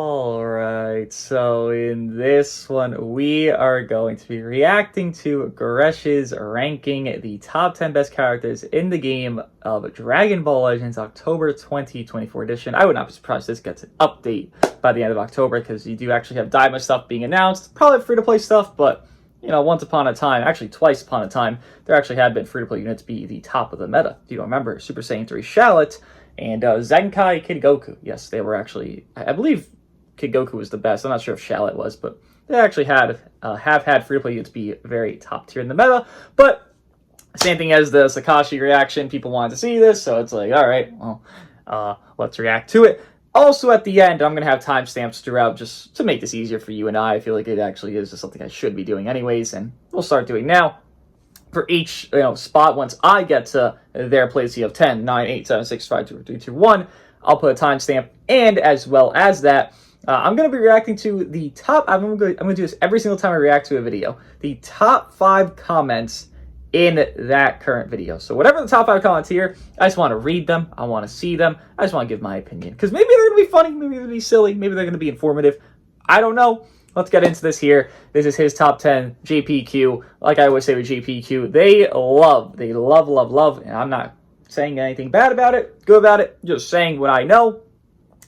Alright, so in this one, we are going to be reacting to Goresh's ranking the top 10 best characters in the game of Dragon Ball Legends October 2024 edition. I would not be surprised if this gets an update by the end of October, because you do actually have Daima stuff being announced, probably free-to-play stuff, but you know, once upon a time, actually twice upon a time, there actually had been free-to-play units be the top of the meta. If you don't remember, Super Saiyan 3 Shallot and Zenkai Kid Goku. Yes, they were actually, I believe Kid Goku was the best. I'm not sure if Shallot was, but they actually have had free-to-play units be very top tier in the meta. But same thing as the Sakashi reaction, people wanted to see this, so it's like, all right, well, let's react to it. Also, at the end, I'm going to have timestamps throughout just to make this easier for you and I. I feel like it actually is just something I should be doing anyways, and we'll start doing now. For each spot, once I get to their place of 10, 9, 8, 7, 6, 5, 4, 3, 2, 1, I'll put a timestamp. And as well as that, I'm going to be reacting to the top, I'm going to do this every single time I react to a video, the top 5 comments in that current video. So whatever the top 5 comments here, I just want to read them, I want to see them, I just want to give my opinion. Because maybe they're going to be funny, maybe they're going to be silly, maybe they're going to be informative. I don't know. Let's get into this here. This is his top 10 JPQ. Like I always say with JPQ, they love, and I'm not saying anything bad about it, good about it, just saying what I know.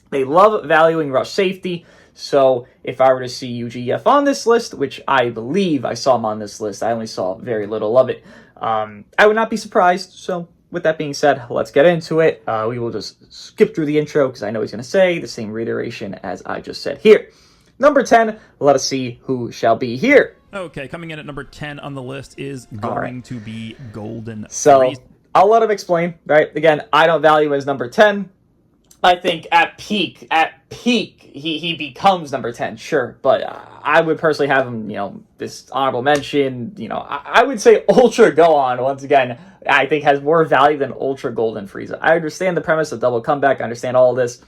They love valuing rush safety. So if I were to see UGF on this list, which I believe I saw him on this list, I only saw very little of it, I would not be surprised. So with that being said, let's get into it. We will just skip through the intro because I know he's going to say the same reiteration as I just said here. Number 10, let us see who shall be here. Okay, coming in at number 10 on the list is going to be Golden. So, I'll let him explain, right? Again, I don't value him as number 10. I think at peak, he becomes number 10, sure. But I would personally have him, this honorable mention, I would say Ultra Gohan, once again, I think has more value than Ultra Golden Frieza. I understand the premise of double comeback, I understand all this.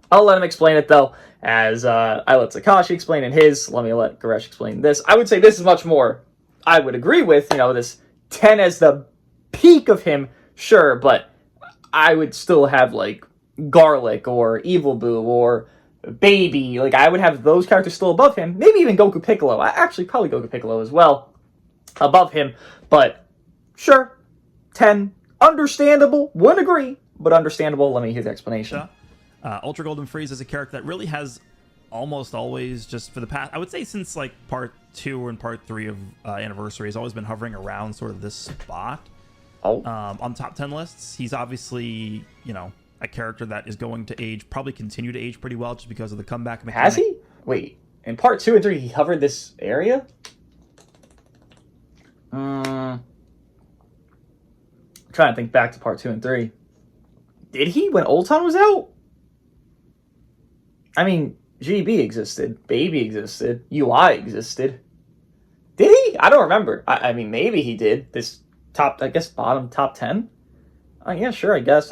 I'll let him explain it, though, as I let Sakashi explain in his. Let me let Goresh explain this. I would say this is much more, I would agree with, this 10 as the peak of him, sure, but I would still have, like, Garlic or Evil Boo or Baby. Like, I would have those characters still above him. Maybe even Goku Piccolo. Actually, probably Goku Piccolo as well above him. But, sure, 10. Understandable. Wouldn't agree, but understandable. Let me hear the explanation. Ultra Golden Frieza is a character that really has almost always, just for the past, I would say since like part 2 and part 3 of Anniversary, has always been hovering around sort of this spot on top 10 lists. He's obviously, a character that is going to age, probably continue to age pretty well just because of the comeback mechanic. Has he? Wait, in part 2 and 3, he hovered this area? I'm trying to think back to part 2 and 3. Did he when Ulton was out? I mean, GB existed, Baby existed, UI existed. Did he? I don't remember. I mean, maybe he did. This top, I guess, bottom top 10? Yeah, sure, I guess.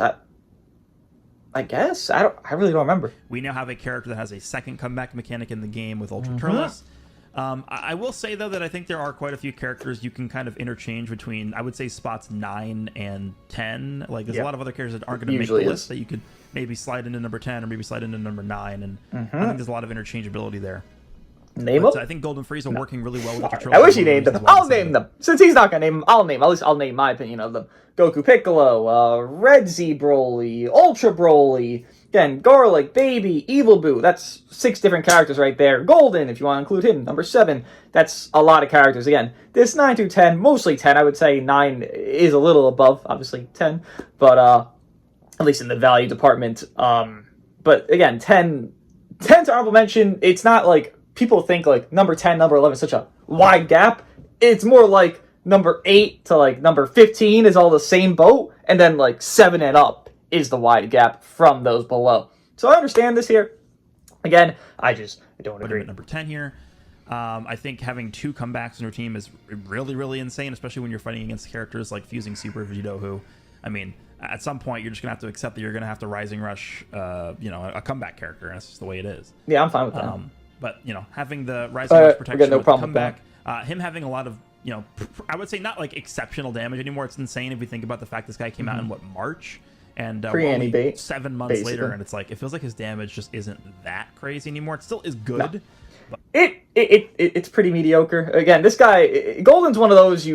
I guess. I really don't remember. We now have a character that has a second comeback mechanic in the game with Ultra Turles. I will say, though, that I think there are quite a few characters you can kind of interchange between, I would say, spots 9 and 10. Like, there's a lot of other characters that aren't going to make the list that you could maybe slide into number 10 or maybe slide into number 9. And I think there's a lot of interchangeability there. Name them? I think Golden Frieza working really well with Ultra Turles. I wish he named them. I'll name them. Since he's not going to name them, I'll name. At least I'll name my opinion of them. Goku Piccolo, Red Z Broly, Ultra Broly, again, Garlic, Baby, Evil Boo. That's 6 different characters right there. Golden, if you want to include him, number 7. That's a lot of characters. Again, this 9 through 10, mostly 10. I would say 9 is a little above, obviously 10, but at least in the value department. But again, 10 to honorable mention. It's not like people think like number 10, number 11 is such a wide gap. It's more like number 8 to like number 15 is all the same boat, and then like 7 and up is the wide gap from those below. So I understand this here. Again, I don't agree. At number 10 here. I think having 2 comebacks in your team is really, really insane, especially when you're fighting against characters like Fusing Super Vegito, who, I mean, at some point you're just gonna have to accept that you're gonna have to Rising Rush, a comeback character, and that's just the way it is. Yeah, I'm fine with that. But having the Rising Rush protection with the comeback, him having a lot of I would say not like exceptional damage anymore. It's insane if we think about the fact this guy came out in March, And Pre-anti only bait, 7 months basically. later, and it's like, it feels like his damage just isn't that crazy anymore. It still is good. No. It's pretty mediocre. Again, this guy, Golden's one of those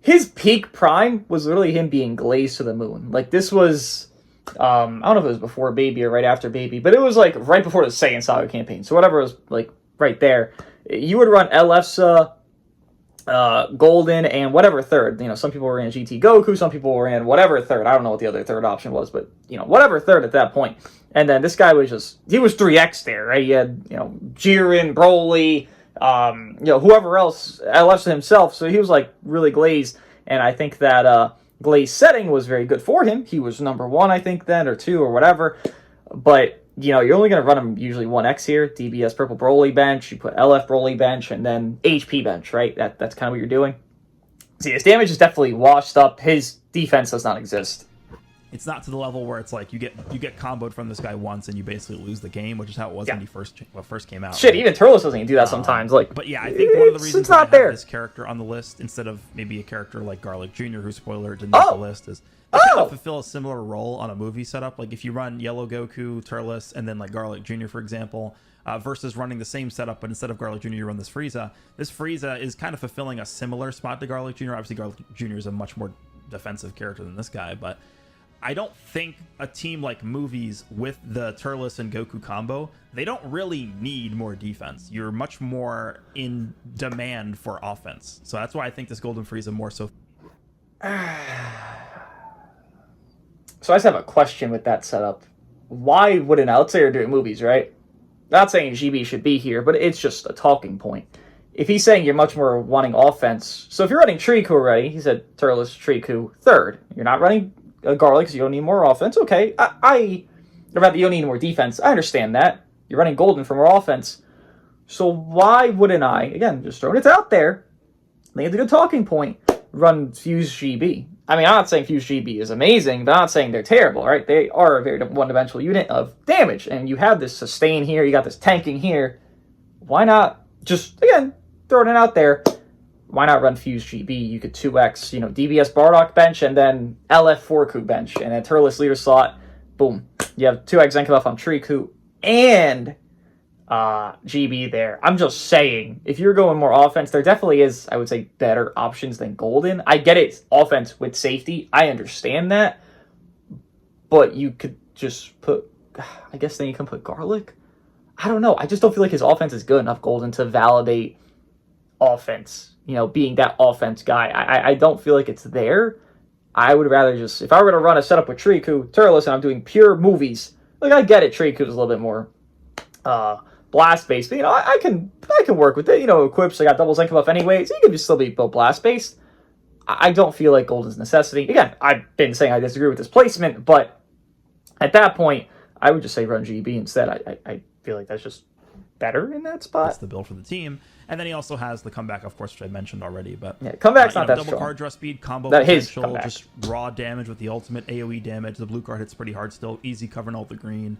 his peak prime was literally him being glazed to the moon. Like, this was, I don't know if it was before Baby or right after Baby, but it was like right before the Saiyan Saga campaign. So whatever was like right there, you would run LFSA, Golden, and whatever third. Some people ran GT Goku, some people ran whatever third. I don't know what the other third option was, but whatever third at that point. And then this guy was he was 3x there, right? He had Jiren, Broly, whoever else, LFSA himself. So he was like really glazed, and I think that glaze setting was very good for him. He was number 1, I think, then, or 2 or whatever. But you're only going to run him usually 1x here. DBS Purple Broly bench, you put LF Broly bench, and then HP bench, right? That's kind of what you're doing. See, his damage is definitely washed up. His defense does not exist. It's not to the level where it's like you get comboed from this guy once and you basically lose the game, which is how it was when he first came out. Shit, right? Even Turles doesn't even do that sometimes. But yeah, I think one of the reasons why I have this character on the list instead of maybe a character like Garlic Jr., who, spoiler, didn't make the list, is they kind of fulfill a similar role on a movie setup. Like if you run Yellow Goku, Turles, and then like Garlic Jr., for example, versus running the same setup, but instead of Garlic Jr., you run this Frieza. This Frieza is kind of fulfilling a similar spot to Garlic Jr. Obviously, Garlic Jr. is a much more defensive character than this guy, but I don't think a team like Movies with the Turles and Goku combo, they don't really need more defense. You're much more in demand for offense. So that's why I think this Golden Frieza more so. So I just have a question with that setup. Why wouldn't, let's say you're doing Movies, right? Not saying GB should be here, but it's just a talking point. If he's saying you're much more wanting offense, so if you're running Triku already, he said Turles, Triku, third. You're not running Garlic because you don't need more offense. Okay, or rather, you don't need more defense. I understand that. You're running Golden for more offense. So why wouldn't I, again, just throwing it out there, I think it's a good talking point, run Fuse GB? I mean, I'm not saying Fuse GB is amazing, but I'm not saying they're terrible, right? They are a very one-dimensional unit of damage, and you have this sustain here, you got this tanking here. Why not just, again, throwing it out there, why not run Fuse GB? You could 2x, DBS Bardock bench, and then LF Forku bench, and then Turles leader slot, boom. You have 2x Zenka buff on Triku, and GB there. I'm just saying, if you're going more offense, there definitely is, I would say, better options than Golden. I get it, offense with safety. I understand that. But you could just put, I guess then you can put Garlic. I don't know. I just don't feel like his offense is good enough, Golden, to validate offense. Being that offense guy. I don't feel like it's there. I would rather just, if I were to run a setup with Triku, Turles, and I'm doing pure Movies, like I get it, Triku is a little bit more blast based, but I can work with it. Equips, I got double Zenka buff anyway, so you can just still be built blast based. I don't feel like Golden's necessity. Again, I've been saying I disagree with this placement, but at that point, I would just say run GB instead. I feel like that's just better in that spot. That's the build for the team. And then he also has the comeback, of course, which I mentioned already. But yeah, comeback's not that double strong. card draw speed, combo that potential, just raw damage with the ultimate AoE damage. The blue card hits pretty hard still. Easy covering all the green.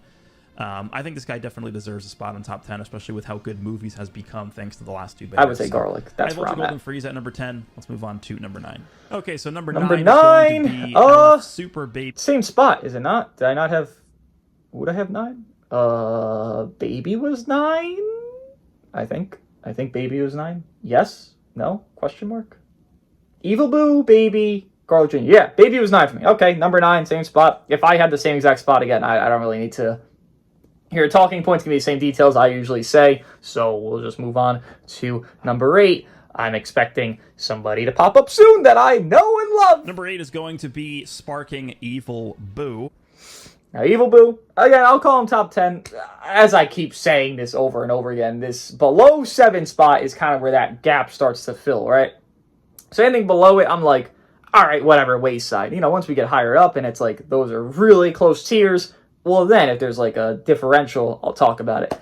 I think this guy definitely deserves a spot on top 10, especially with how good Movies has become thanks to the last 2 betas. I would say Garlic. That's I where voted I'm Golden Frieza at number 10. Let's move on to number 9. Okay, so number 9 9 is going to be Super Baby. Same spot, is it not? Did I not have... Would I have 9? Baby was 9? I think Baby was 9. Yes? No? Question mark? Evil Boo, Baby, Garlic Jr. Yeah, Baby was 9 for me. Okay, number 9, same spot. If I had the same exact spot again, I don't really need to hear talking points. Give me the same details I usually say. So we'll just move on to number 8. I'm expecting somebody to pop up soon that I know and love. Number 8 is going to be Sparking Evil Boo. Now, Evil Boo, again, I'll call him top 10. As I keep saying this over and over again, this below 7 spot is kind of where that gap starts to fill, right? So anything below it, I'm like, all right, whatever, wayside. Once we get higher up and it's like those are really close tiers, well, then if there's like a differential, I'll talk about it.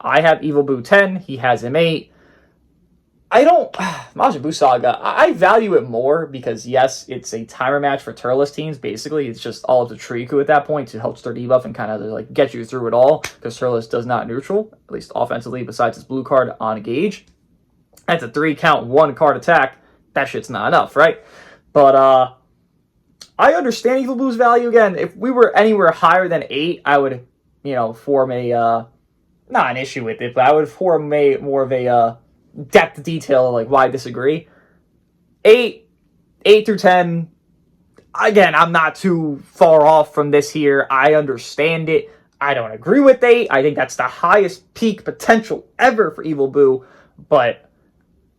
I have Evil Boo 10. He has him 8. I don't... Majin Buu Saga, I value it more because, yes, it's a timer match for Turles teams. Basically, it's just all of the Triku at that point to help stir debuff and kind of like get you through it all because Turles does not neutral, at least offensively, besides his blue card on Gauge. That's a 3 count, 1 card attack. That shit's not enough, right? But I understand Evil Boo's value. Again, if we were anywhere higher than 8, I would, form a, not an issue with it, but I would form more of a depth detail, like why I disagree. 8 through 10, again, I'm not too far off from this here. I understand it. I don't agree with 8. I think that's the highest peak potential ever for Evil Boo, but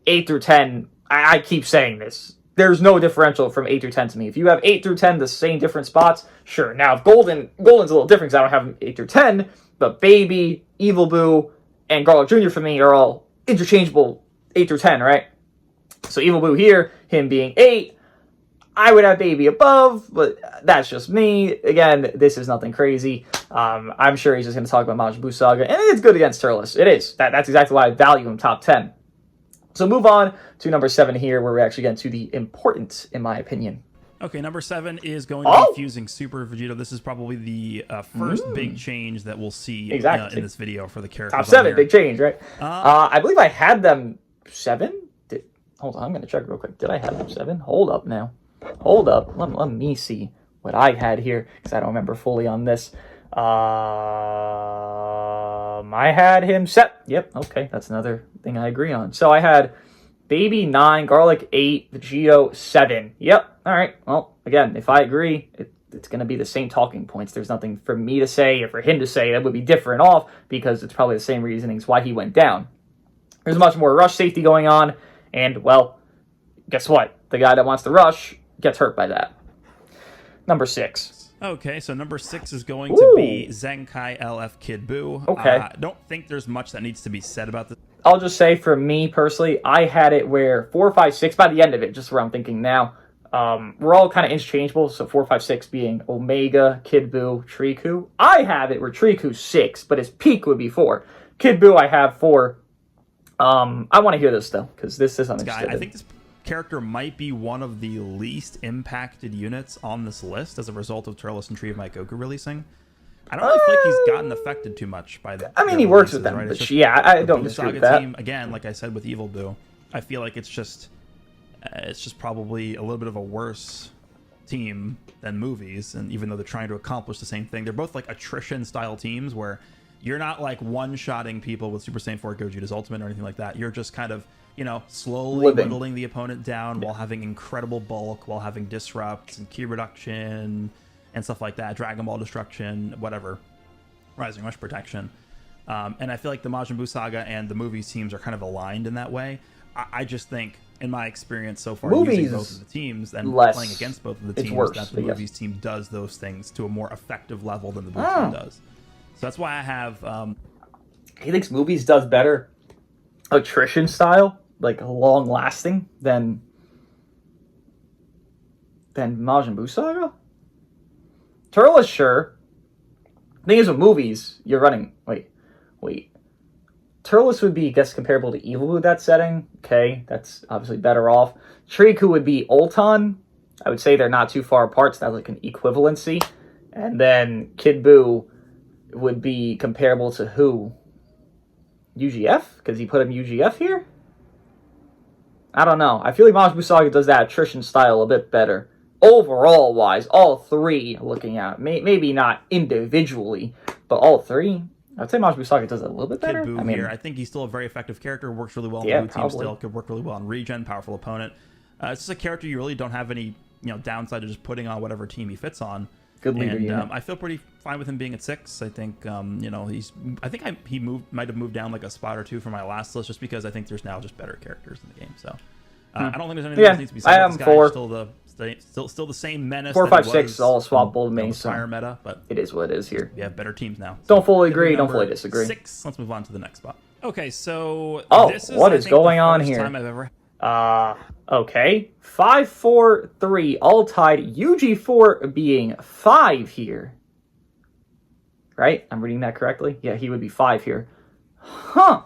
8 through 10, I keep saying this. There's no differential from 8 through 10 to me. If you have 8 through 10 the same different spots, sure. Now, if Golden's a little different because I don't have 8 through 10, but Baby, Evil Boo, and Garlic Jr. for me are all interchangeable 8 through 10, right? So Evil Boo here, him being 8, I would have Baby above, but that's just me. Again, this is nothing crazy. I'm sure he's just going to talk about Majin Buu Saga, and it's good against Turles. It is. That's exactly why I value him top 10. So move on to number 7 here, where we actually get into the important, in my opinion. Okay, number 7 is going to be fusing Super Vegito. This is probably the first big change that we'll see in this video for the characters. Top 7, big change, right? I believe I had them 7. Hold on, I'm going to check real quick. Did I have them 7? Hold up now. Hold up. Let me see what I had here, because I don't remember fully on this. I had him set. Yep, okay, that's another thing I agree on. So I had Baby 9, Garlic 8, Vegito 7. Yep, all right. Well, again, if I agree, it's going to be the same talking points. There's nothing for me to say or for him to say that would be different off, because it's probably the same reasonings why he went down. There's much more rush safety going on, and, well, guess what? The guy that wants to rush gets hurt by that. Number 6. Okay, so number 6 is going to be Zenkai LF Kid Buu. Okay. I don't think there's much that needs to be said about this. I'll just say, for me personally, I had it where 4, 5, 6, by the end of it, just where I'm thinking now, we're all kind of interchangeable, so 4, 5, 6 being Omega, Kid Buu, Triku. I have it where Triku's 6, but his peak would be 4. Kid Buu I have 4. I want to hear this, though, because this is understood. I think this character might be one of the least impacted units on this list as a result of Turles and Tree of Might Goku releasing. I don't really feel like he's gotten affected too much by the. I mean, he works with them, right? But yeah, I don't disagree with that. Team, again, like I said with Evil Buu, I feel like it's just probably a little bit of a worse team than movies, and even though they're trying to accomplish the same thing, they're both like attrition style teams where you're not like one-shotting people with Super Saiyan 4 Gogeta's Ultimate or anything like that. You're just kind of, slowly whittling the opponent down while having incredible bulk, while having disrupts and key reduction and stuff like that, Dragon Ball destruction, whatever, Rising Rush protection. And I feel like the Majin Buu Saga and the movies teams are kind of aligned in that way. I just think, in my experience so far, using both of the teams and playing against both of the teams, that the movies team does those things to a more effective level than the Buu team does. So that's why I have... He thinks movies does better attrition style, like long-lasting, than Majin Buu Saga? Turles, sure. The thing is, with movies, you're running... Wait. Turles would be, I guess, comparable to Evil Buu that setting. Okay, that's obviously better off. Triku would be Ulton. I would say they're not too far apart, so that's like an equivalency. And then Kid Buu would be comparable to who? UGF? Because he put him UGF here? I don't know. I feel like Majin Buu Saga does that attrition style a bit better. Overall wise, all 3 looking at, maybe not individually, but all 3. I'd say Majin Buu Saga does it a little bit better. Kid Buu here. I think he's still a very effective character, works really well in the Buu team still, could work really well on Regen, powerful opponent. It's just a character you really don't have any downside to just putting on whatever team he fits on. Good leader, and I feel pretty fine with him being at 6. I think he might have moved down like a spot or 2 from my last list, just because I think there's now just better characters in the game. So I don't think there's anything else needs to be said. I am 4. Still the same menace. 4, 5, 6 all swappable to me. Fire meta, but it is what it is here. We have better teams now. Don't fully agree. Don't fully disagree. 6. Let's move on to the next spot. Okay, so this is, what is going on here? Time I've ever. Okay. 5, 4, 3, all tied. UG4 being 5 here. Right? I'm reading that correctly? Yeah, he would be 5 here. Huh.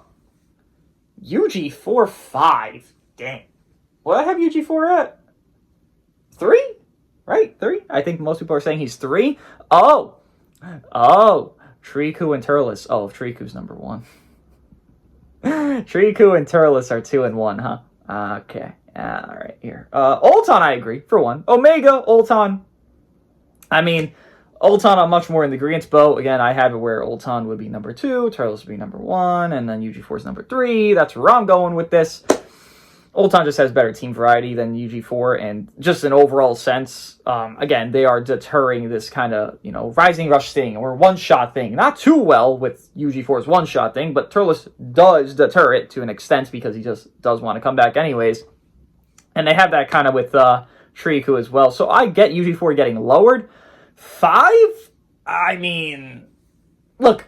UG4, 5. Dang. What I have UG4 at? 3? Right? 3? I think most people are saying he's 3. Oh. Triku and Turles. Oh, Triku's number 1. Triku and Turles are 2 and 1, huh? Okay. All right, here. Ulton, I agree, for one. Omega, Ulton. I mean, Ulton, I'm much more in the agreeance boat. Again, I have it where Ulton would be number 2, Turles would be number 1, and then UG4 is number 3. That's where I'm going with this. Ulton just has better team variety than UG4, and just an overall sense, again, they are deterring this kind of, Rising Rush thing, or one-shot thing. Not too well with UG4's one-shot thing, but Turles does deter it to an extent because he just does want to come back anyways. And they have that kind of with Triku as well. So I get UG4 getting lowered. 5? I mean, look...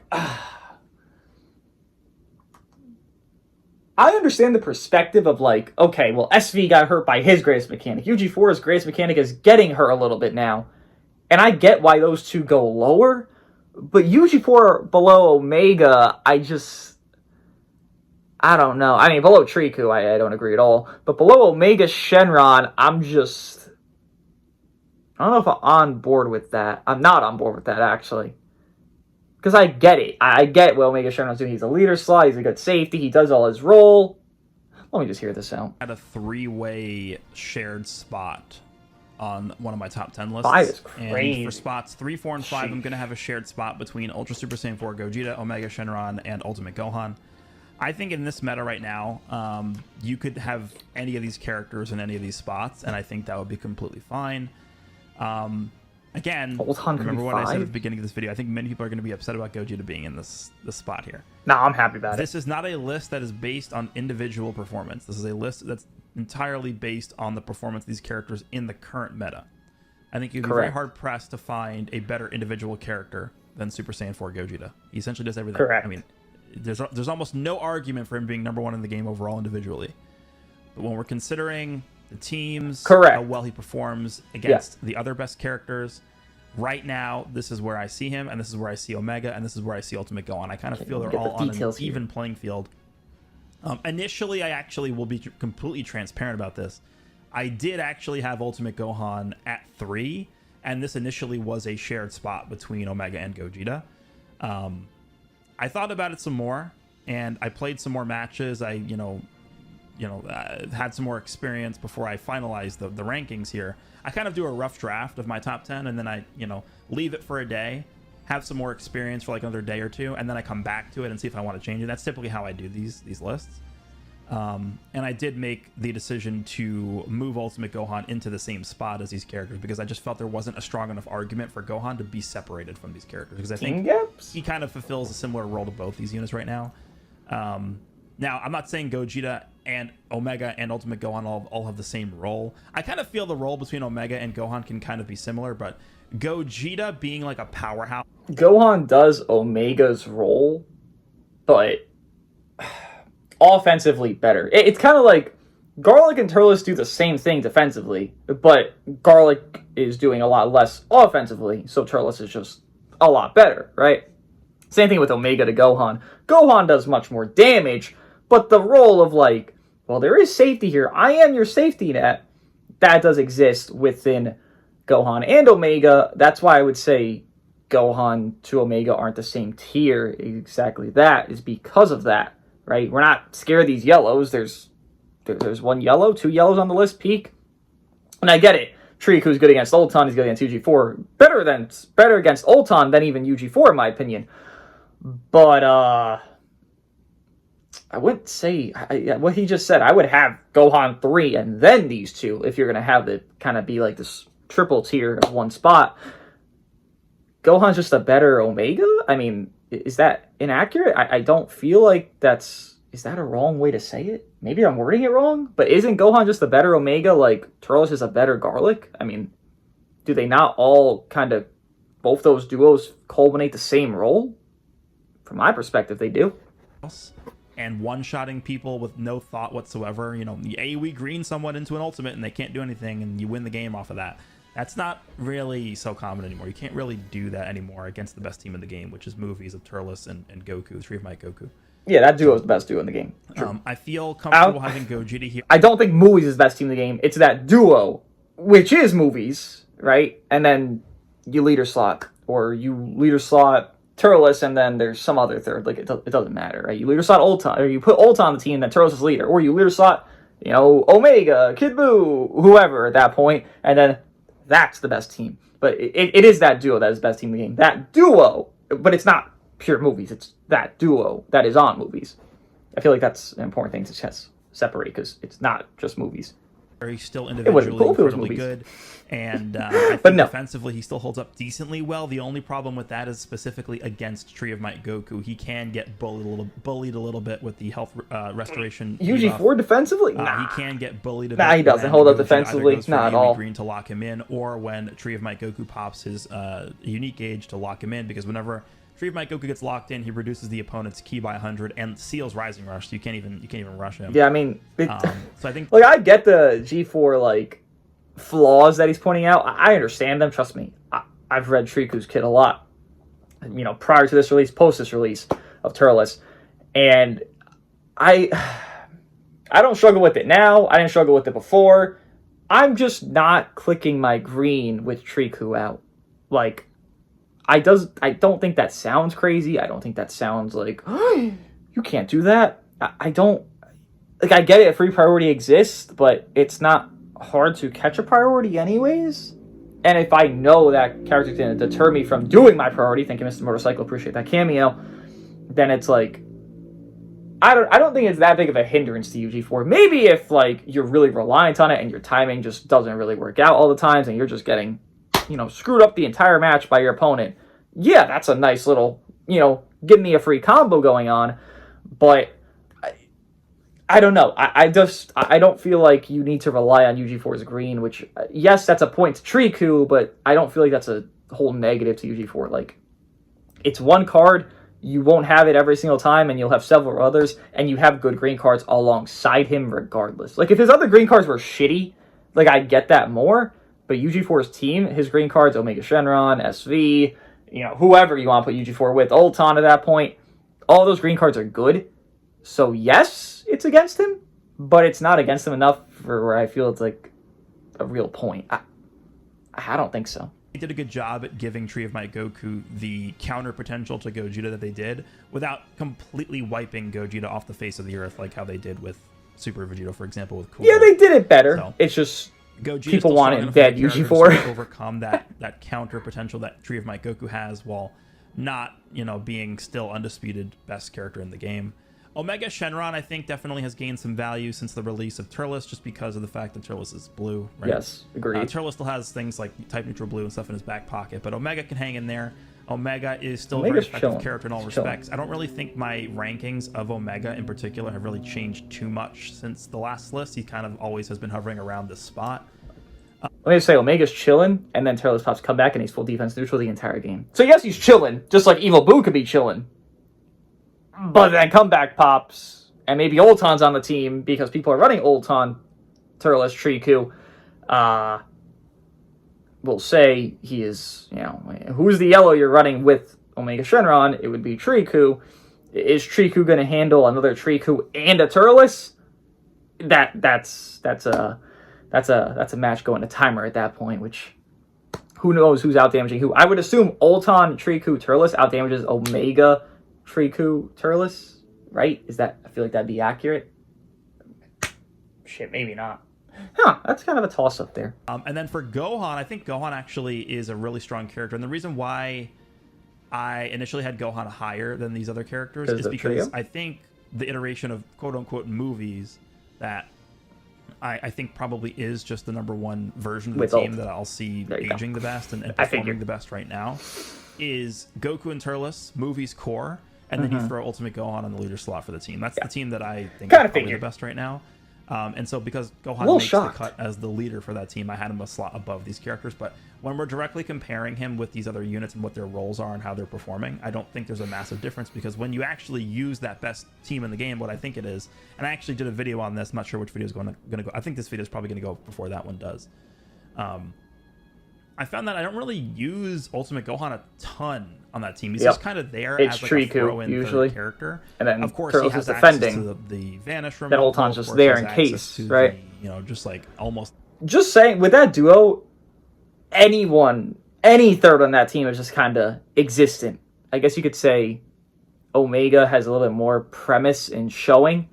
I understand the perspective of like, okay, well, SV got hurt by his greatest mechanic. UG4's greatest mechanic is getting hurt a little bit now. And I get why those two go lower. But UG4 below Omega, I don't know. I mean, below Triku, I don't agree at all. But below Omega Shenron, I don't know if I'm on board with that. I'm not on board with that, actually. Because I get it. I get what Omega Shenron's doing. He's a leader slot. He's a good safety. He does all his role. Let me just hear this out. At a 3-way shared spot on one of my top 10 lists. 5 is crazy. And for spots 3, 4, and 5, I'm going to have a shared spot between Ultra Super Saiyan 4 Gogeta, Omega Shenron, and Ultimate Gohan. I think in this meta right now, you could have any of these characters in any of these spots, and I think that would be completely fine. Again, remember what I said at the beginning of this video. I think many people are going to be upset about Gogeta being in this spot here. No, I'm happy about it. This is not a list that is based on individual performance. This is a list that's entirely based on the performance of these characters in the current meta. I think you'd be very hard-pressed to find a better individual character than Super Saiyan 4 Gogeta. He essentially does everything. Correct. I mean, there's almost no argument for him being number 1 in the game overall individually. But when we're considering the teams, how well he performs against the other best characters, right now, this is where I see him, and this is where I see Omega, and this is where I see Ultimate Gohan. I kind of feel they're all on an even playing field. Initially, I actually will be completely transparent about this. I did actually have Ultimate Gohan at 3, and this initially was a shared spot between Omega and Gogeta. I thought about it some more, and I played some more matches. I, had some more experience before I finalized the rankings here. I kind of do a rough draft of my top 10, and then I, leave it for a day, have some more experience for like another day or two, and then I come back to it and see if I want to change it. That's typically how I do these lists. And I did make the decision to move Ultimate Gohan into the same spot as these characters because I just felt there wasn't a strong enough argument for Gohan to be separated from these characters, because I think he kind of fulfills a similar role to both these units right now. Now, I'm not saying Gogeta and Omega and Ultimate Gohan all have the same role. I kind of feel the role between Omega and Gohan can kind of be similar, but Gogeta being like a powerhouse... Gohan does Omega's role, but offensively better. It's kind of like Garlic and Turles do the same thing defensively, but Garlic is doing a lot less offensively, so Turles is just a lot better, right? Same thing with Omega to Gohan. Gohan does much more damage, but the role of like, well, there is safety here. I am your safety net. That does exist within Gohan and Omega. That's why I would say Gohan to Omega aren't the same tier. Exactly that is because of that, right? We're not scared of these yellows. There's 1 yellow, 2 yellows on the list, peak. And I get it. Triku's good against Ulton. He's good against UG4. Better against Ulton than even UG4, in my opinion. But, I wouldn't say what he just said. I would have Gohan 3 and then these two if you're going to have it kind of be like this triple tier of one spot. Gohan's just a better Omega? I mean, is that inaccurate? I don't feel like is that a wrong way to say it? Maybe I'm wording it wrong, but isn't Gohan just a better Omega like Turles is a better Garlic? I mean, do they not all kind of, both those duos culminate the same role? From my perspective, they do. And one-shotting people with no thought whatsoever. You AoE green someone into an ultimate and they can't do anything, and you win the game off of that. That's not really so common anymore. You can't really do that anymore against the best team in the game, which is movies of Turles and Goku, 3 of my Goku. Yeah, that duo is the best duo in the game. I feel comfortable having Gogeta here. I don't think movies is the best team in the game. It's that duo, which is movies, right? And then you leader slot, or you leader slot Turles, and then there's some other third. Like, it doesn't matter, right? You leader slot Ulton, or you put Ulton on the team, then Turles is leader. Or you leader slot Omega, Kid Buu, whoever at that point, and then that's the best team. But it is that duo that is the best team in the game. That duo, but it's not pure movies. It's that duo that is on movies. I feel like that's an important thing to separate because it's not just movies. He's still individually incredibly good, and I think defensively he still holds up decently well. The only problem with that is specifically against Tree of Might Goku. He can get bullied a little bit with the health restoration. UG4 defensively? He can get bullied a bit. Nah, he doesn't hold up defensively. Not at all. Green to lock him in, or when Tree of Might Goku pops his unique gauge to lock him in, because whenever Tree of Might Goku gets locked in, he reduces the opponent's ki by 100 and seals Rising Rush, so you can't even rush him. Yeah, I mean, so I think I get the G4 flaws that he's pointing out. I understand them. Trust me, I've read Riku's kit a lot. Prior to this release, post this release of Turles, and I don't struggle with it now. I didn't struggle with it before. I'm just not clicking my green with Riku out. I don't think that sounds crazy. I don't think that sounds like, oh, you can't do that. I don't, I get it, a free priority exists, but it's not hard to catch a priority anyways. And if I know that character's going to deter me from doing my priority, thank you, Mr. Motorcycle, appreciate that cameo, then it's I don't think it's that big of a hindrance to UG4. Maybe if, you're really reliant on it and your timing just doesn't really work out all the times and you're just getting screwed up the entire match by your opponent. Yeah, that's a nice little, give me a free combo going on. But I don't know. I don't feel like you need to rely on UG4's green, which, yes, that's a point to Triku, but I don't feel like that's a whole negative to UG4. It's one card, you won't have it every single time, and you'll have several others, and you have good green cards alongside him regardless. If his other green cards were shitty, I get that more. But UG4's team, his green cards, Omega Shenron, SV, whoever you want to put UG4 with, Ulton at that point, all those green cards are good. So yes, it's against him, but it's not against him enough for where I feel it's a real point. I don't think so. They did a good job at giving Tree of Might Goku the counter potential to Gogeta that they did without completely wiping Gogeta off the face of the earth like how they did with Super Vegito, for example, with Cooler. Yeah, they did it better. So, it's just people want it dead, UG4. Overcome that counter potential that Tree of Might Goku has while not, being still undisputed best character in the game. Omega Shenron, I think, definitely has gained some value since the release of Turles, just because of the fact that Turles is blue, right? Yes, agreed. Turles still has things like type neutral blue and stuff in his back pocket, but Omega can hang in there. Omega is still a very effective character in all respects. I don't really think my rankings of Omega in particular have really changed too much since the last list. He kind of always has been hovering around this spot. Let me just say, Omega's chilling, and then Turles pops come back, and he's full defense neutral the entire game. So yes, he's chilling, just like Evil Boo could be chilling. But then comeback pops, and maybe Ulton's on the team because people are running Ulton, Turles, Triku. We'll say he is, who's the yellow you're running with Omega Shenron? It would be Triku. Is Triku going to handle another Triku and a Turles? That's a match going to timer at that point, which who knows who's out damaging who. I would assume Ulton, Triku, Turles out damages Omega, Triku, Turles, right? I feel like that'd be accurate. Shit, maybe not. Huh, that's kind of a toss-up there. And then for Gohan, I think Gohan actually is a really strong character. And the reason why I initially had Gohan higher than these other characters is because I think the iteration of quote-unquote movies that I think probably is just the number one version of the team that I'll see aging the best and performing the best right now is Goku and Turles, movies core, and then you throw Ultimate Gohan on the leader slot for the team. That's the team that I think is probably the best right now. And so because Gohan makes the cut as the leader for that team, I had him a slot above these characters. But when we're directly comparing him with these other units and what their roles are and how they're performing, I don't think there's a massive difference, because when you actually use that best team in the game, what I think it is, and I actually did a video on this, I'm not sure which video is going to go. I think this video is probably going to go before that one does. I found that I don't really use Ultimate Gohan a ton on that team. He's just kind of there as like a throw-in usually character. And then of course Turles he has is defending. Access to the Vanish remote. Then Ulton's just there in case, right? Just like almost. Just saying, with that duo, any third on that team is just kind of existent. I guess you could say Omega has a little bit more premise in showing.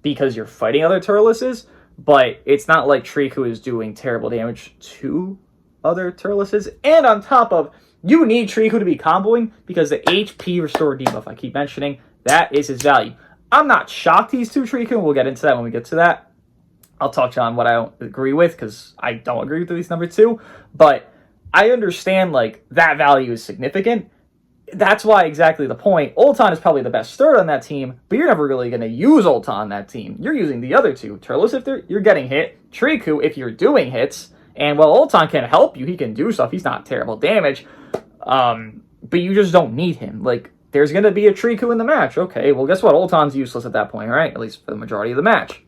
because you're fighting other Turleses, but it's not like Triku is doing terrible damage to other Turleses. And on top of, you need Triku to be comboing because the HP restore debuff I keep mentioning, that is his value. I'm not shocked he's 2 Triku. We'll get into that when we get to that. I'll touch on what I don't agree with because I don't agree with at least number 2. But I understand like that value is significant. That's why exactly the point. Ulton is probably the best third on that team, but you're never really going to use Ulton on that team. You're using the other 2. Turles if you're getting hit. Triku if you're doing hits. And while Ulton can help you, he can do stuff. He's not terrible damage. But you just don't need him. Like, there's going to be a Triku in the match. Okay, well, guess what? Ulton's useless at that point, right? At least for the majority of the match.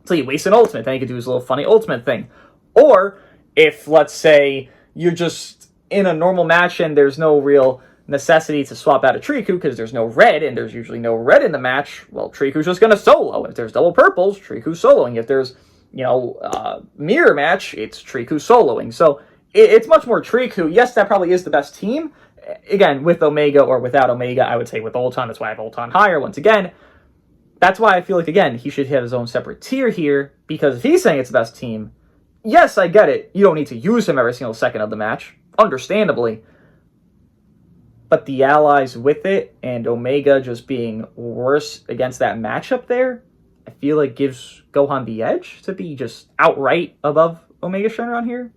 So you waste an ultimate, then you can do his little funny ultimate thing. Or, if, let's say, you're just in a normal match and there's no real necessity to swap out a Triku because there's no red, and there's usually no red in the match, well, Triku's just going to solo. If there's double purples, Triku's soloing. If there's, mirror match, it's Triku soloing. So, it's much more Triku. Yes, that probably is the best team. Again, with Omega or without Omega, I would say with Ulton. That's why I have Ulton higher once again. That's why I feel like, again, he should have his own separate tier here, because if he's saying it's the best team, yes, I get it. You don't need to use him every single second of the match, understandably. But the allies with it, and Omega just being worse against that matchup there, I feel like gives Gohan the edge to be just outright above Omega Shenron here.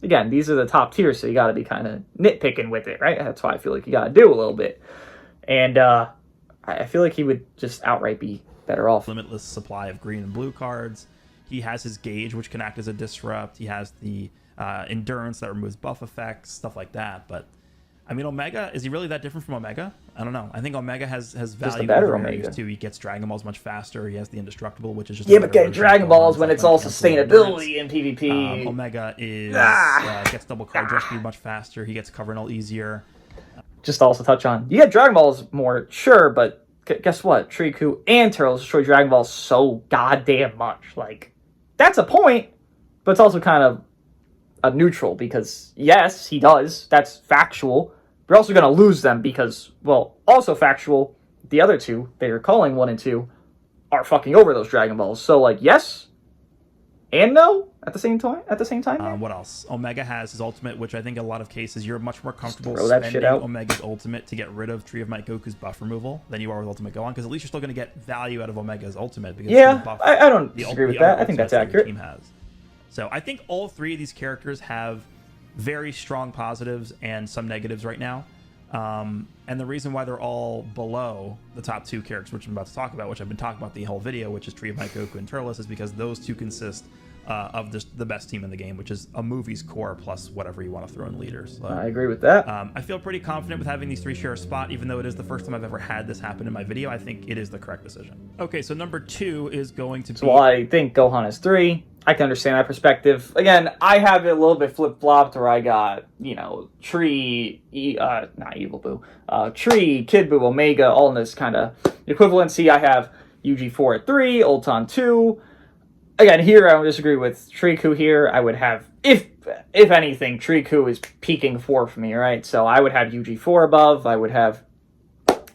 Again, these are the top tiers, so you got to be kind of nitpicking with it, right? That's why I feel like you got to do a little bit. And I feel like he would just outright be better off. Limitless supply of green and blue cards. He has his gauge, which can act as a disrupt. He has the endurance that removes buff effects, stuff like that. But I mean, Omega, is he really that different from Omega? I don't know. I think Omega has value over areas too. He gets Dragon Balls much faster. He has the Indestructible, which is just but getting Dragon Balls when it's all sustainability in PvP. Omega is gets double card draw speed much faster. He gets cover null easier. Just to also touch on, you get Dragon Balls more, sure, but guess what? Triku and Turles destroy Dragon Balls so goddamn much. Like, that's a point, but it's also kind of a neutral, because yes, he does. That's factual. You're also going to lose them because, well, also factual, the other 2 that you're calling 1 and 2 are fucking over those Dragon Balls. So, like, yes and no at the same time. What else? Omega has his ultimate, which I think in a lot of cases you're much more comfortable spending Omega's ultimate to get rid of Tree of Might Goku's buff removal than you are with Ultimate Gohan, because at least you're still going to get value out of Omega's ultimate. Because I don't disagree with that. I think that's accurate. Team has. So I think all 3 of these characters have very strong positives and some negatives right now. And the reason why they're all below the top 2 characters, which I'm about to talk about, which I've been talking about the whole video, which is Tree of Might Goku and Turles, is because those 2 consist of the best team in the game, which is a movie's core plus whatever you want to throw in leaders. So, I agree with that. I feel pretty confident with having these 3 share a spot, even though it is the first time I've ever had this happen in my video. I think it is the correct decision. Okay, so number 2 is going to be... So while I think Gohan is 3, I can understand that perspective. Again, I have it a little bit flip-flopped where I got, Tree, not Evil Boo, Tree, Kid Buu, Omega, all in this kind of equivalency. I have UG4 at 3, Ulton 2. Again, here I would disagree with Triku here. I would have, if anything, Triku is peaking 4 for me, right? So I would have UG4 above. I would have,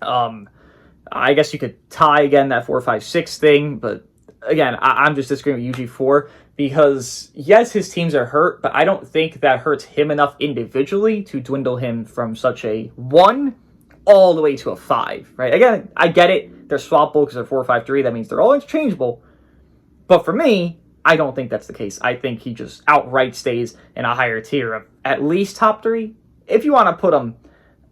I guess you could tie again that 4, 5, 6 thing, but again, I'm just disagreeing with UG4 because, yes, his teams are hurt, but I don't think that hurts him enough individually to dwindle him from such a 1 all the way to a 5, right? Again, I get it. They're swappable because they're 4, 5, 3. That means they're all interchangeable. But for me, I don't think that's the case. I think he just outright stays in a higher tier of at least top 3. If you want to put him...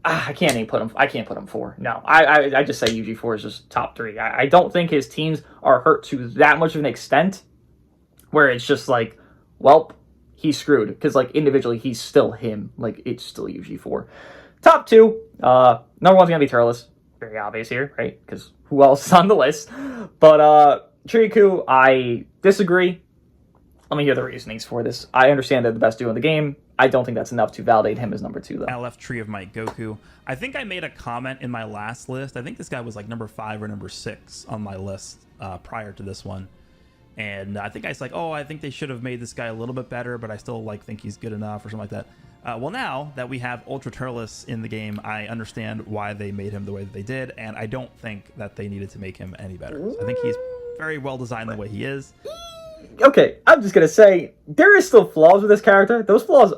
I can't put him 4. No, I just say UG4 is just top 3. I don't think his teams are hurt to that much of an extent where it's just like, well, he's screwed. Because, like, individually, he's still him. Like, it's still UG4. Top 2, number 1's going to be Turles. Very obvious here, right? Because who else is on the list? But, Triku, I disagree. Let me hear the reasonings for this. I understand they're the best duo in the game. I don't think that's enough to validate him as number 2, though. I left Tree of Might Goku. I think I made a comment in my last list. I think this guy was like number 5 or number 6 on my list prior to this one. And I think I was like, I think they should have made this guy a little bit better, but I still think he's good enough or something like that. Well, now that we have Ultra Turles in the game, I understand why they made him the way that they did, and I don't think that they needed to make him any better. So I think he's very well designed the way he is. Okay, I'm just gonna say there is still flaws with this character. Those flaws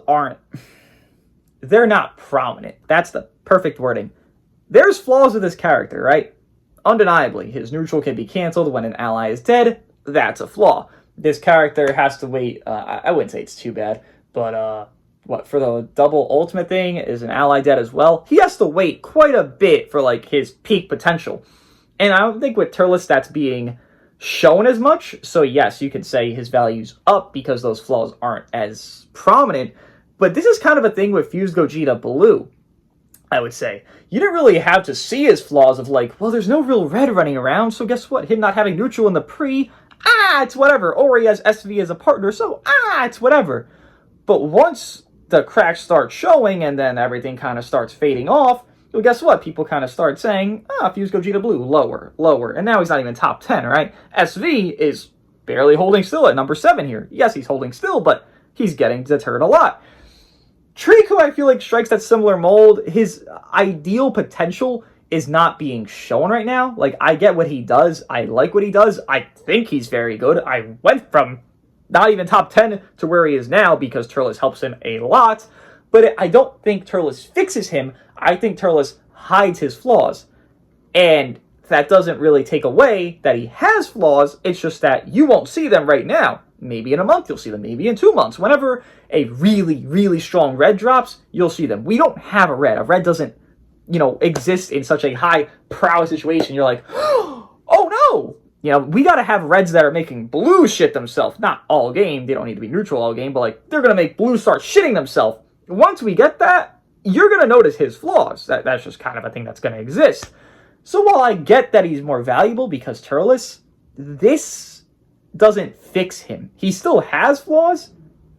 they're not prominent. That's the perfect wording. There's flaws with this character, right? Undeniably, his neutral can be canceled when an ally is dead. That's a flaw. This character has to wait. I wouldn't say it's too bad, but for the double ultimate thing, is an ally dead as well? He has to wait quite a bit for like his peak potential, and I don't think with Turles that's being shown as much. So yes, you could say his value's up because those flaws aren't as prominent. But this is kind of a thing with Fused Gogeta Blue. I would say you didn't really have to see his flaws of like, well, there's no real red running around, so guess what? Him not having neutral in the pre, it's whatever. Or he has SV as a partner, so it's whatever. But once the cracks start showing and then everything kind of starts fading off, well, guess what? People kind of start saying, Fused Gogeta Blue, lower. And now he's not even top 10, right? SV is barely holding still at number 7 here. Yes, he's holding still, but he's getting deterred a lot. Trico, I feel like, strikes that similar mold. His ideal potential is not being shown right now. Like, I get what he does. I like what he does. I think he's very good. I went from not even top 10 to where he is now because Turles helps him a lot. But I don't think Turles fixes him. I think Turles hides his flaws. And that doesn't really take away that he has flaws. It's just that you won't see them right now. Maybe in a month you'll see them. Maybe in 2 months. Whenever a really, really strong red drops, you'll see them. We don't have a red. A red doesn't, exist in such a high prowess situation. You're like, oh no! We gotta have reds that are making blue shit themselves. Not all game. They don't need to be neutral all game, but like they're gonna make blue start shitting themselves. Once we get that, you're gonna notice his flaws. That's just kind of a thing that's gonna exist. So while I get that he's more valuable because Turles, this doesn't fix him. He still has flaws.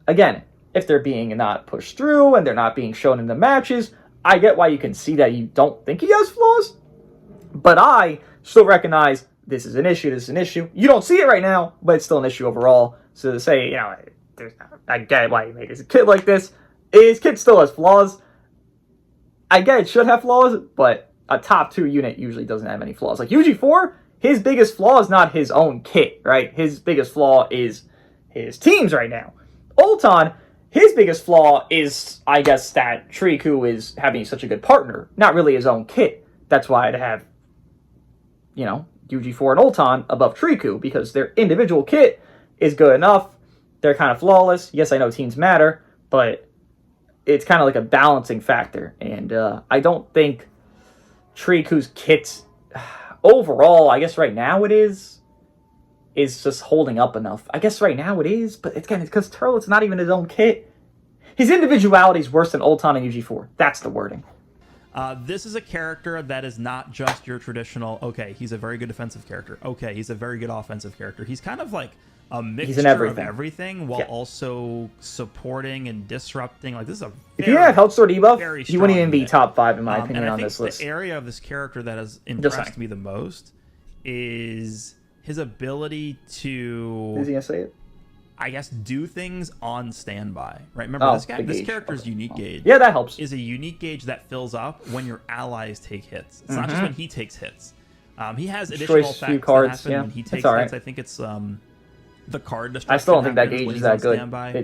Again, if they're being not pushed through and they're not being shown in the matches, I get why you can see that you don't think he has flaws. But I still recognize this is an issue. You don't see it right now, but it's still an issue overall. So to say, I get why he made his kid like this. His kid still has flaws. I get it should have flaws, but a top 2 unit usually doesn't have any flaws. Like UG4, his biggest flaw is not his own kit, right? His biggest flaw is his teams right now. Ulton, his biggest flaw is, I guess, that Triku is having such a good partner. Not really his own kit. That's why I'd have, UG4 and Ulton above Triku, because their individual kit is good enough. They're kind of flawless. Yes, I know teams matter, but it's kind of like a balancing factor. And I don't think Triku's kit overall, I guess right now it is just holding up enough. I guess right now it is, but it's because Turles not even his own kit. His individuality is worse than Ulton and UG4. That's the wording. This is a character that is not just your traditional, okay, he's a very good defensive character. Okay, he's a very good offensive character. He's kind of like a mixture of everything while also supporting and disrupting. Like, this is a if you had health sword debuff, he wouldn't even be top 5 in my opinion on this list. The area of this character that has impressed me the most is his ability to, is he gonna say it? I guess, do things on standby, right? Remember, this character's unique gauge. Yeah, that helps. Is a unique gauge that fills up when your allies take hits. It's not just when he takes hits. He has additional effects cards, that happen when he takes hits. I think it's the card destruction. I still don't think that gauge is that good.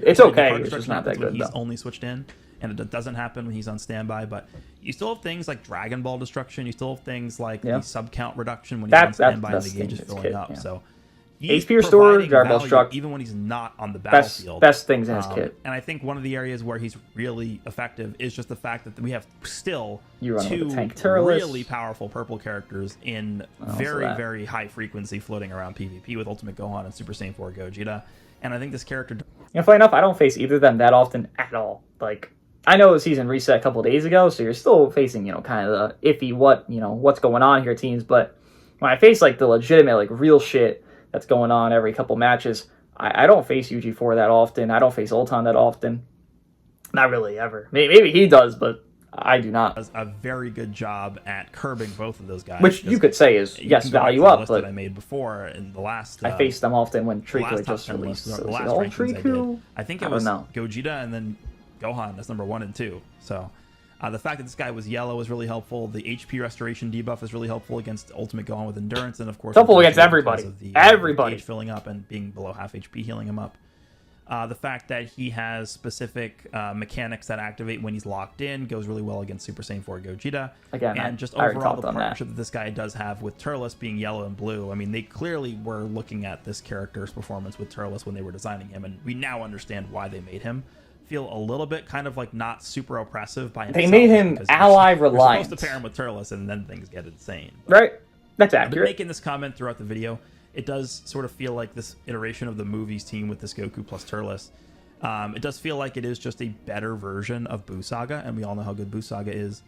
It's okay. It's just not that good. He's only switched in, and it doesn't happen when he's on standby. But you still have things like Dragon Ball destruction. You still have things like the sub count reduction when he's on standby and the gauge is filling up. Yeah. So HP Restore, Dragon Ball Struck, even when he's not on the battlefield. Best things in his kit. And I think one of the areas where he's really effective is just the fact that we have still 2 really powerful purple characters in very high frequency floating around PvP with Ultimate Gohan and Super Saiyan 4 Gogeta. And I think this character... funny enough, I don't face either of them that often at all. Like, I know the season reset a couple days ago, so you're still facing, kind of the iffy what's going on here teams. But when I face, like, the legitimate, like, real shit that's going on every couple matches, I don't face UG4 that often. I don't face Ulton that often. Not really ever. Maybe he does, but I do not. Does a very good job at curbing both of those guys. Which you could say is, yes, value up, but that I made before in the last... I faced them often when Trico just released. The last rankings I think it was Gogeta and then Gohan as number 1 and 2. So The fact that this guy was yellow is really helpful. The HP restoration debuff is really helpful against Ultimate Gohan with Endurance, and of course, helpful against everybody. Everybody filling up and being below half HP, healing him up. The fact that he has specific mechanics that activate when he's locked in goes really well against Super Saiyan 4 Gogeta. Again, and just overall the partnership that this guy does have with Turles being yellow and blue. I mean, they clearly were looking at this character's performance with Turles when they were designing him, and we now understand why they made him feel a little bit kind of like not super oppressive by himself. They made him ally reliant. You're supposed to pair him with Turles, and then things get insane. Right? That's accurate. I've been making this comment throughout the video. It does sort of feel like this iteration of the movies team with this Goku plus Turles. It does feel like it is just a better version of Buu Saga, and we all know how good Buu Saga is.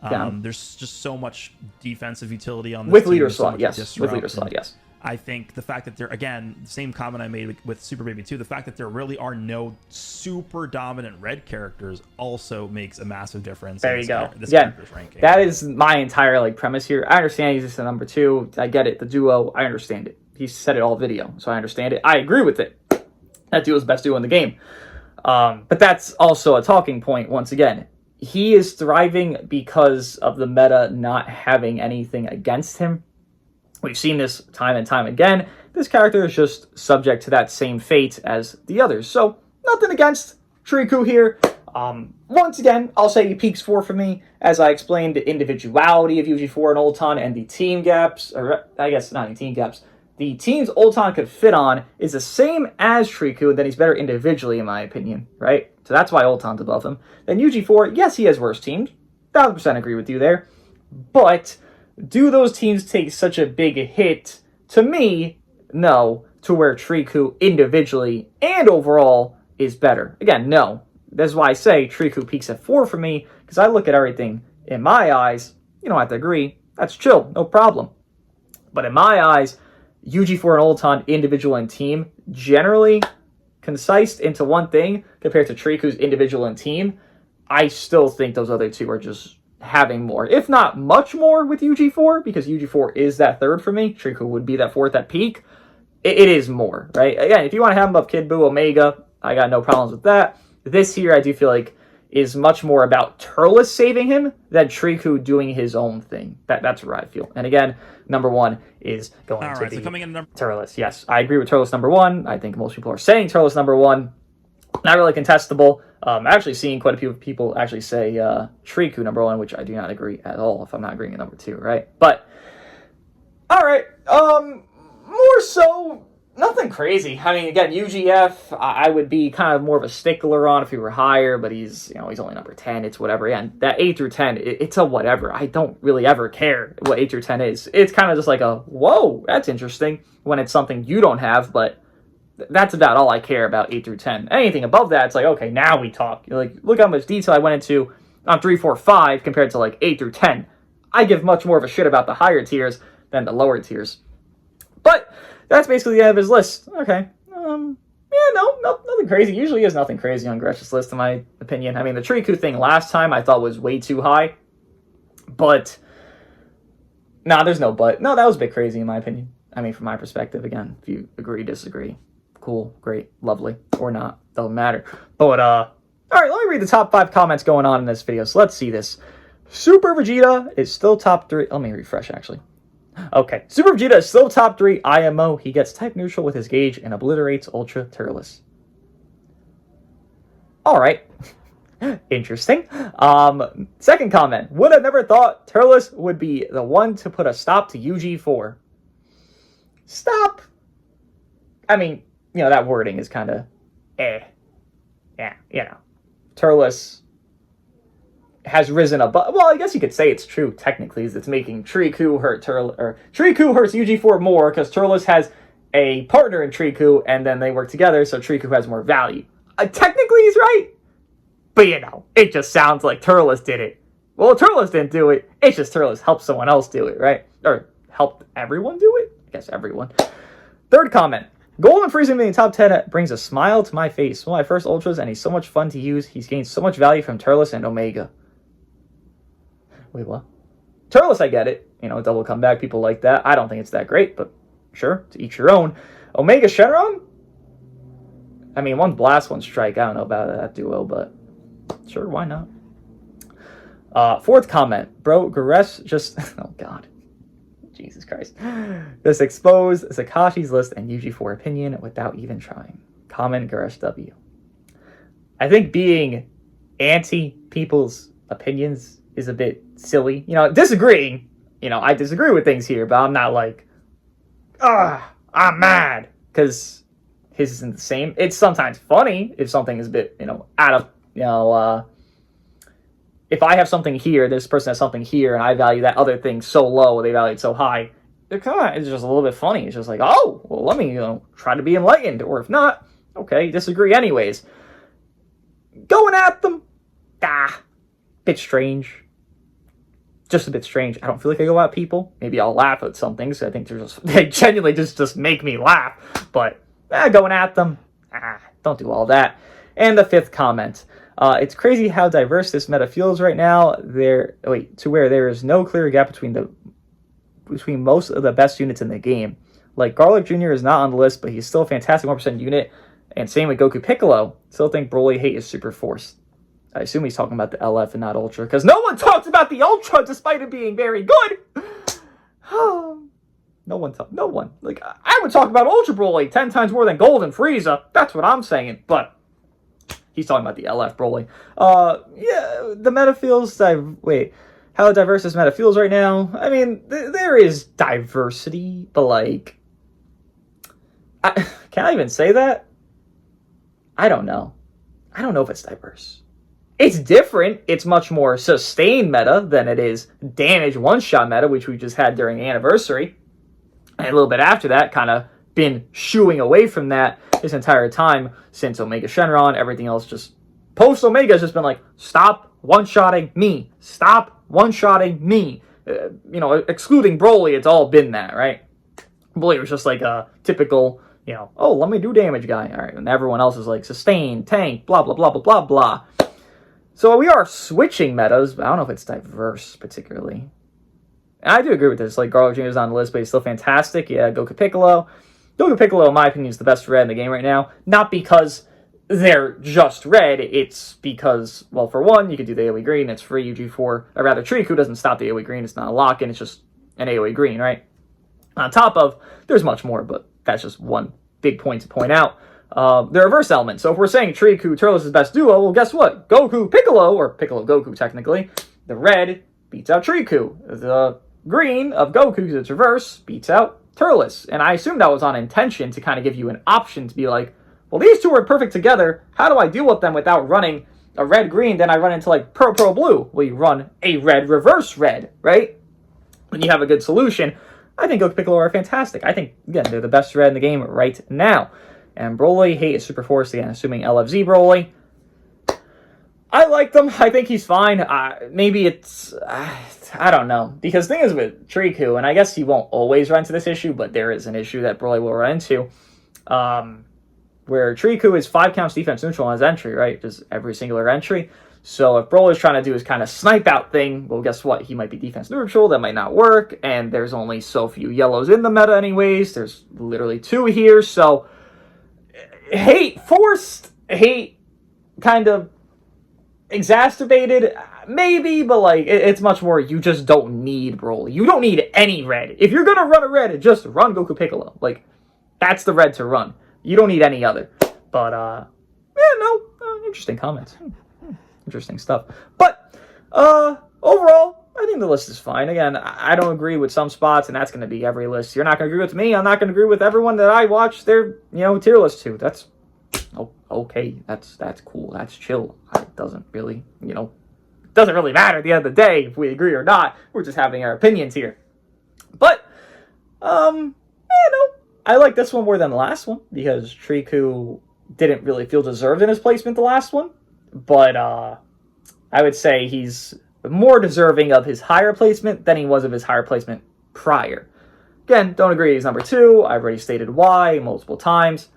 There's just so much defensive utility on this with team. leader slot, yes. With leader slot, yes. I think the fact that again, the same comment I made with Super Baby 2, the fact that there really are no super dominant red characters also makes a massive difference. There you go. Again, that is my entire premise here. I understand he's just a number 2. I get it. The duo, I understand it. He said it all video, so I understand it. I agree with it. That duo is the best duo in the game. But that's also a talking point once again. He is thriving because of the meta not having anything against him. We've seen this time and time again. This character is just subject to that same fate as the others. So, nothing against Triku here. Once again, I'll say he peaks 4 for me. As I explained, the individuality of UG4 and Ulton and the team gaps, or I guess not any team gaps, the teams Ulton could fit on is the same as Triku, and then he's better individually, in my opinion, right? So that's why Ulton's above him. Then UG4, yes, he has worse teams. 1000% agree with you there. But do those teams take such a big hit? To me, no. To where Triku individually and overall is better. Again, no. That's why I say Triku peaks at 4 for me, because I look at everything in my eyes. You don't have to agree. That's chill. No problem. But in my eyes, UG4 and Ulton, individual and team, generally concised into one thing compared to Triku's individual and team. I still think those other two are just having more, if not much more with UG4, because UG4 is that 3rd for me. Triku would be that 4th at peak. It is more, right? Again, if you want to have him above Kid Buu, Omega, I got no problems with that. This here, I do feel like, is much more about Turles saving him than Triku doing his own thing. That's where I feel. And again, number 1 is going to be so coming in Turles. Yes, I agree with Turles number 1. I think most people are saying Turles number 1. Not really contestable. Actually seeing quite a few people actually say Triku number 1, which I do not agree at all if I'm not agreeing at number 2, right? But, alright, more so, nothing crazy. I mean, again, UGF, I would be kind of more of a stickler on if he were higher, but he's only number 10, it's whatever. And that 8 through 10, it's a whatever. I don't really ever care what 8 through 10 is. It's kind of just like a, whoa, that's interesting, when it's something you don't have, but that's about all I care about 8 through 10. Anything above that, it's like, okay, now we talk. Look how much detail I went into on 3, 4, 5 compared to 8 through 10. I give much more of a shit about the higher tiers than the lower tiers. But that's basically the end of his list. Okay. Nothing crazy. Usually he has nothing crazy on Goresh's list, in my opinion. I mean, the Triku thing last time I thought was way too high. But, there's no but. No, that was a bit crazy, in my opinion. I mean, from my perspective, again, if you agree, disagree, cool, great, lovely, or not, doesn't matter. But, alright, let me read the top 5 comments going on in this video. So let's see this. Super Vegeta is still top 3. Let me refresh, actually. Okay, Super Vegeta is still top 3 IMO. He gets type neutral with his gauge and obliterates Ultra Turles. Alright. Interesting. Second comment. Would have never thought Turles would be the one to put a stop to UG4. Stop. I mean, that wording is kind of Yeah, Turles has risen above. Well, I guess you could say it's true technically. It's making Triku hurt Turles, or Triku hurts UG4 more because Turles has a partner in Triku, and then they work together, so Triku has more value. Technically, he's right, but it just sounds like Turles did it. Well, Turles didn't do it. It's just Turles helped someone else do it, right? Or helped everyone do it. I guess everyone. Third comment. Golden freezing in the top 10 brings a smile to my face. One of my first ultras, and he's so much fun to use. He's gained so much value from Turles and Omega. Wait, what? Turles, I get it. Double comeback, people like that. I don't think it's that great, but sure, to each your own. Omega Shenron? I mean, one's blast, one's strike. I don't know about that duo, but sure, why not? Fourth comment, bro, Goresh just, oh god, Jesus Christ, just exposed Sakashi's list and UG4 opinion without even trying. Comment, Goresh W. I think being anti people's opinions is a bit silly. You know, disagreeing, you know, I disagree with things here, but I'm not like, I'm mad because his isn't the same. It's sometimes funny if something is a bit, you know, out of, you know, if I have something here, this person has something here, and I value that other thing so low, they value it so high, it's just a little bit funny. It's just like, oh, well, let me, you know, try to be enlightened, or if not, okay, disagree anyways. Going at them, bit strange. Just a bit strange. I don't feel like I go at people. Maybe I'll laugh at some things. I think they genuinely just make me laugh. But going at them, don't do all that. And the fifth comment. It's crazy how diverse this meta feels right now. To where there is no clear gap between most of the best units in the game. Like Garlic Jr. is not on the list, but he's still a fantastic 1% unit. And same with Goku Piccolo. Still think Broly hate is super forced. I assume he's talking about the LF and not Ultra, because no one talks about the Ultra despite it being very good. No one. Like, I would talk about Ultra Broly 10 times more than Gold and Frieza. That's what I'm saying. But he's talking about the LF Broly. Yeah, the meta feels... how diverse this meta feels right now? I mean, there is diversity, but like... can I even say that? I don't know. I don't know if it's diverse. It's different. It's much more sustained meta than it is damage one-shot meta, which we just had during Anniversary. And a little bit after that, kind of been shooing away from that this entire time since Omega Shenron. Everything else just... Post-Omega has just been like, stop one-shotting me. Stop one-shotting me. You know, excluding Broly, it's all been that, right? Broly was just like a typical... You know, oh, let me do damage guy. All right, and everyone else is like sustain, tank, blah, blah, blah, blah, blah, blah. So we are switching metas, but I don't know if it's diverse particularly. And I do agree with this. Like, Garlic Jr. is on the list, but he's still fantastic. Yeah, Goku Piccolo. Goku Piccolo, in my opinion, is the best red in the game right now. Not because they're just red. It's because, well, for one, you could do the AoE green. It's free UG4. Or rather, Triku doesn't stop the AoE green. It's not a lock-in. It's just an AoE green, right? On top of, there's much more, but that's just one big point to point out. The reverse element. So if we're saying Triku Turles is best duo, well, guess what? Goku Piccolo, or Piccolo Goku technically, the red beats out Triku. The green of Goku, because it's reverse, beats out Turles. And I assume that was on intention to kind of give you an option to be like, well, these two are perfect together. How do I deal with them without running a red-green? Then I run into like Pearl-Blue. Well, you run a red-reverse red, right? When you have a good solution. I think Goku Piccolo are fantastic. I think, again, they're the best red in the game right now. And Broly, hate is super forced, again, assuming LFZ Broly. I like them. I think he's fine. Maybe it's... I don't know. Because the thing is with Triku, and I guess he won't always run into this issue, but there is an issue that Broly will run into, where Triku is 5 counts defense neutral on his entry, right? Just every singular entry. So if Broly's trying to do his kind of snipe out thing, well, guess what? He might be defense neutral. That might not work. And there's only so few yellows in the meta anyways. There's literally 2 here. So hate forced, hate kind of exacerbated, maybe, but like it's much more you just don't need Broly. You don't need any red. If you're going to run a red, just run Goku Piccolo. Like, that's the red to run. You don't need any other. But, interesting comments. Interesting stuff. But overall, I think the list is fine. Again, I don't agree with some spots, and that's going to be every list. You're not going to agree with me. I'm not going to agree with everyone that I watch their, tier list to. That's okay. That's cool. That's chill. It doesn't really, doesn't really matter at the end of the day if we agree or not. We're just having our opinions here. But, I like this one more than the last one because Triku didn't really feel deserved in his placement the last one. But I would say he's more deserving of his higher placement than he was of his higher placement prior. Again, don't agree he's number 2. I've already stated why multiple times.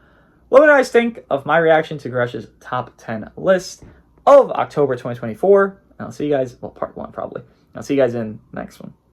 What do you guys think of my reaction to Goresh's top 10 list of October 2024? I'll see you guys, part 1 probably. I'll see you guys in the next one.